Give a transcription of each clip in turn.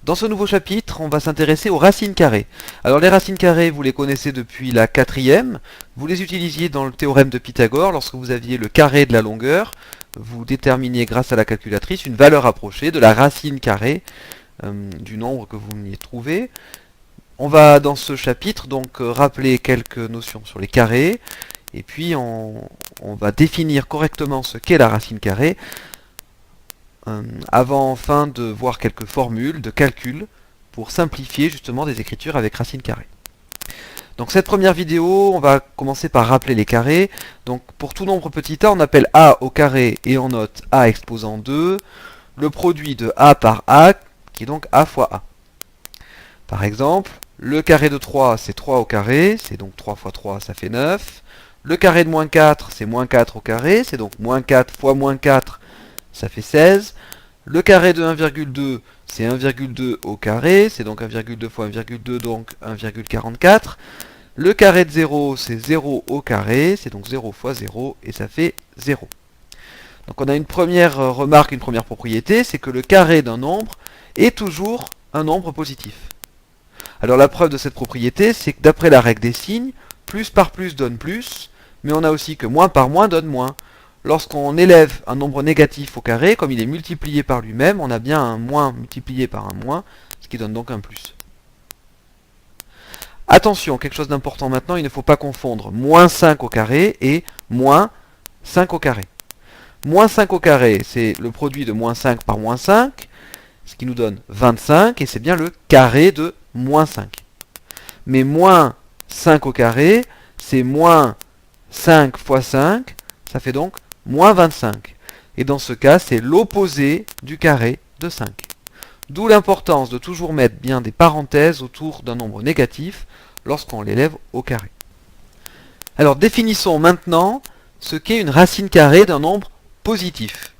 Dans ce nouveau chapitre, on va s'intéresser aux racines carrées. Alors les racines carrées, vous les connaissez depuis la quatrième. Vous les utilisiez dans le théorème de Pythagore lorsque vous aviez le carré de la longueur. Vous déterminiez grâce à la calculatrice une valeur approchée de la racine carrée du nombre que vous veniez de trouver. On va dans ce chapitre donc rappeler quelques notions sur les carrés. Et puis on va définir correctement ce qu'est la racine carrée. Avant enfin de voir quelques formules de calcul pour simplifier justement des écritures avec racine carrée. Donc cette première vidéo, on va commencer par rappeler les carrés. Donc pour tout nombre petit a, on appelle a au carré et on note a exposant 2, le produit de a par a, qui est donc a fois a. Par exemple, le carré de 3, c'est 3 au carré, c'est donc 3 fois 3, ça fait 9. Le carré de moins 4, c'est moins 4 au carré, c'est donc moins 4 fois moins 4, ça fait 16. Le carré de 1,2, c'est 1,2 au carré, c'est donc 1,2 fois 1,2, donc 1,44. Le carré de 0, c'est 0 au carré, c'est donc 0 fois 0, et ça fait 0. Donc on a une première remarque, une première propriété, c'est que le carré d'un nombre est toujours un nombre positif. Alors la preuve de cette propriété, c'est que d'après la règle des signes, plus par plus donne plus, mais on a aussi que moins par moins donne moins. Lorsqu'on élève un nombre négatif au carré, comme il est multiplié par lui-même, on a bien un moins multiplié par un moins, ce qui donne donc un plus. Attention, quelque chose d'important maintenant, il ne faut pas confondre moins 5 au carré et moins 5 au carré. Moins 5 au carré, c'est le produit de moins 5 par moins 5, ce qui nous donne 25, et c'est bien le carré de moins 5. Mais moins 5 au carré, c'est moins 5 fois 5, ça fait donc moins 25. Et dans ce cas, c'est l'opposé du carré de 5. D'où l'importance de toujours mettre bien des parenthèses autour d'un nombre négatif lorsqu'on l'élève au carré. Alors définissons maintenant ce qu'est une racine carrée d'un nombre positif.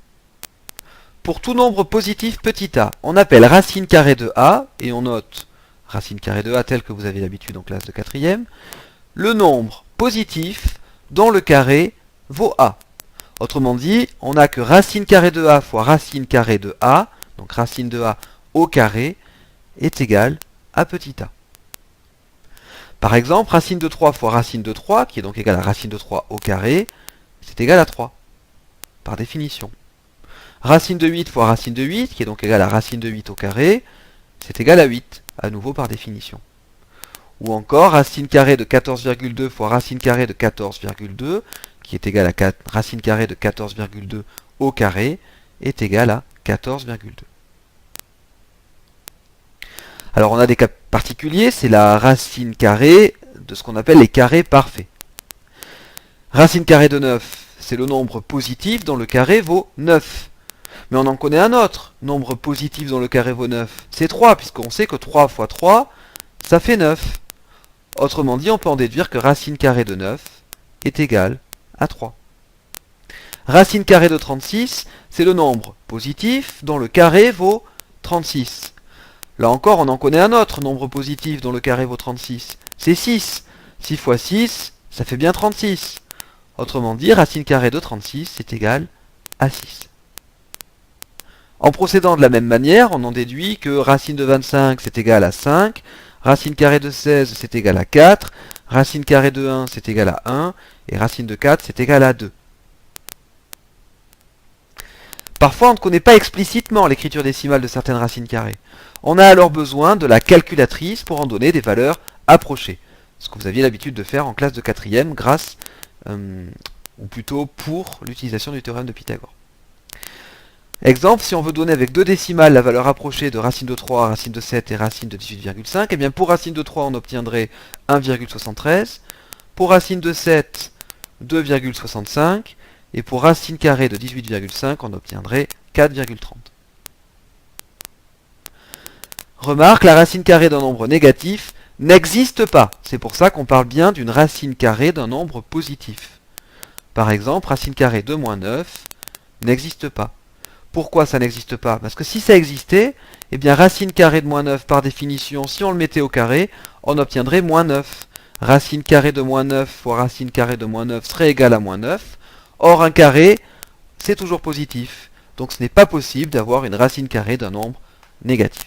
Pour tout nombre positif petit a, on appelle racine carrée de a, et on note racine carrée de a tel que vous avez l'habitude en classe de quatrième, le nombre positif dont le carré vaut a. Autrement dit, on n'a que racine carrée de a fois racine carrée de a, donc racine de a au carré, est égal à petit a. Par exemple, racine de 3 fois racine de 3, qui est donc égal à racine de 3 au carré, c'est égal à 3, par définition. Racine de 8 fois racine de 8, qui est donc égal à racine de 8 au carré, c'est égal à 8, à nouveau par définition. Ou encore, racine carrée de 14,2 fois racine carrée de 14,2, qui est égal à racine carrée de 14,2 au carré, est égal à 14,2. Alors on a des cas particuliers, c'est la racine carrée de ce qu'on appelle les carrés parfaits. Racine carrée de 9, c'est le nombre positif dont le carré vaut 9. Mais on en connaît un autre, nombre positif dont le carré vaut 9. C'est 3, puisqu'on sait que 3 fois 3, ça fait 9. Autrement dit, on peut en déduire que racine carrée de 9 est égale à 3. Racine carrée de 36, c'est le nombre positif dont le carré vaut 36. Là encore, on en connaît un autre, nombre positif dont le carré vaut 36. C'est 6. 6 fois 6, ça fait bien 36. Autrement dit, racine carrée de 36 est égale à 6. En procédant de la même manière, on en déduit que racine de 25 c'est égal à 5, racine carrée de 16 c'est égal à 4, racine carrée de 1 c'est égal à 1, et racine de 4 c'est égal à 2. Parfois, on ne connaît pas explicitement l'écriture décimale de certaines racines carrées. On a alors besoin de la calculatrice pour en donner des valeurs approchées. Ce que vous aviez l'habitude de faire en classe de quatrième grâce, ou plutôt pour l'utilisation du théorème de Pythagore. Exemple, si on veut donner avec deux décimales la valeur approchée de racine de 3, racine de 7 et racine de 18,5, et bien pour racine de 3 on obtiendrait 1,73, pour racine de 7 2,65, et pour racine carrée de 18,5 on obtiendrait 4,30. Remarque, la racine carrée d'un nombre négatif n'existe pas, c'est pour ça qu'on parle bien d'une racine carrée d'un nombre positif. Par exemple, racine carrée de moins 9 n'existe pas. Pourquoi ça n'existe pas? Parce que si ça existait, eh bien racine carrée de moins 9 par définition, si on le mettait au carré, on obtiendrait moins 9. Racine carrée de moins 9 fois racine carrée de moins 9 serait égal à moins 9. Or un carré, c'est toujours positif. Donc ce n'est pas possible d'avoir une racine carrée d'un nombre négatif.